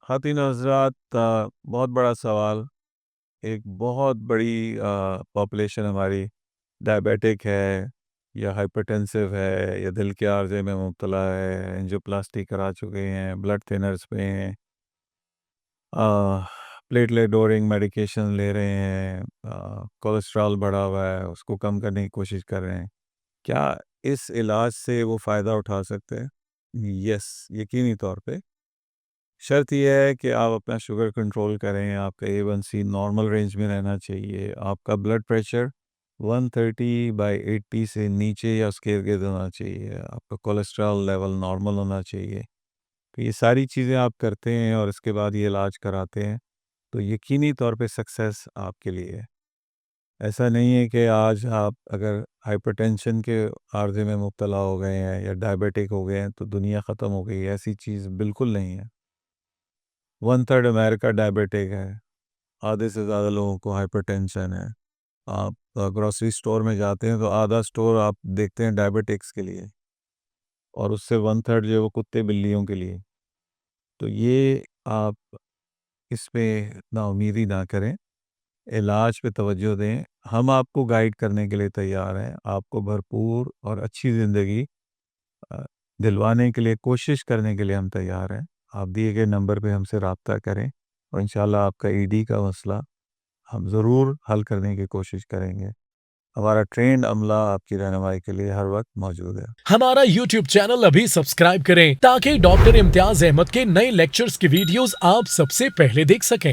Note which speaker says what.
Speaker 1: خواتین و حضرات، بہت بڑا سوال۔ ایک بہت بڑی پاپولیشن ہماری ڈائبیٹک ہے یا ہائپرٹینسو ہے یا دل کے عارضے میں مبتلا ہے، اینجیوپلاسٹی کرا چکے ہیں، بلڈ تھنرز پہ ہیں، پلیٹلیٹ لوڈنگ میڈیکیشن لے رہے ہیں، کولیسٹرول بڑھا ہوا ہے، اس کو کم کرنے کی کوشش کر رہے ہیں۔ کیا اس علاج سے وہ فائدہ اٹھا سکتے ہیں؟ یس، یقینی طور پہ۔ شرط یہ ہے کہ آپ اپنا شوگر کنٹرول کریں، آپ کا A1C نارمل رینج میں رہنا چاہیے، آپ کا بلڈ پریشر 130/80 سے نیچے یا اس کے ارد ہونا چاہیے، آپ کا کولیسٹرول لیول نارمل ہونا چاہیے۔ تو یہ ساری چیزیں آپ کرتے ہیں اور اس کے بعد یہ علاج کراتے ہیں تو یقینی طور پہ سکسیس آپ کے لیے ہے۔ ایسا نہیں ہے کہ آج آپ اگر ہائپر ٹینشن کے عارضے میں مبتلا ہو گئے ہیں یا ڈائبیٹک ہو گئے ہیں تو دنیا ختم ہو گئی ہے، ایسی چیز بالکل نہیں ہے۔ 1/3 امریکہ ڈائبیٹک ہے، آدھے سے زیادہ لوگوں کو ہائپر ٹینشن ہے۔ آپ گروسری سٹور میں جاتے ہیں تو آدھا سٹور آپ دیکھتے ہیں ڈائبیٹکس کے لیے، اور اس سے 1/3 جو ہے وہ کتے بلیوں کے لیے۔ تو یہ آپ اس پہ نا امیدی نہ کریں، علاج پہ توجہ دیں۔ ہم آپ کو گائیڈ کرنے کے لیے تیار ہیں، آپ کو بھرپور اور اچھی زندگی دلوانے کے لیے کوشش کرنے کے لیے ہم تیار ہیں۔ آپ دیے گئے نمبر پہ ہم سے رابطہ کریں اور انشاءاللہ آپ کا ED کا مسئلہ ہم ضرور حل کرنے کی کوشش کریں گے۔ ہمارا ٹرینڈ عملہ آپ کی رہنمائی کے لیے ہر وقت موجود ہے۔
Speaker 2: ہمارا YouTube چینل ابھی سبسکرائب کریں تاکہ ڈاکٹر امتیاز احمد کے نئے لیکچرز کی ویڈیوز آپ سب سے پہلے دیکھ سکیں۔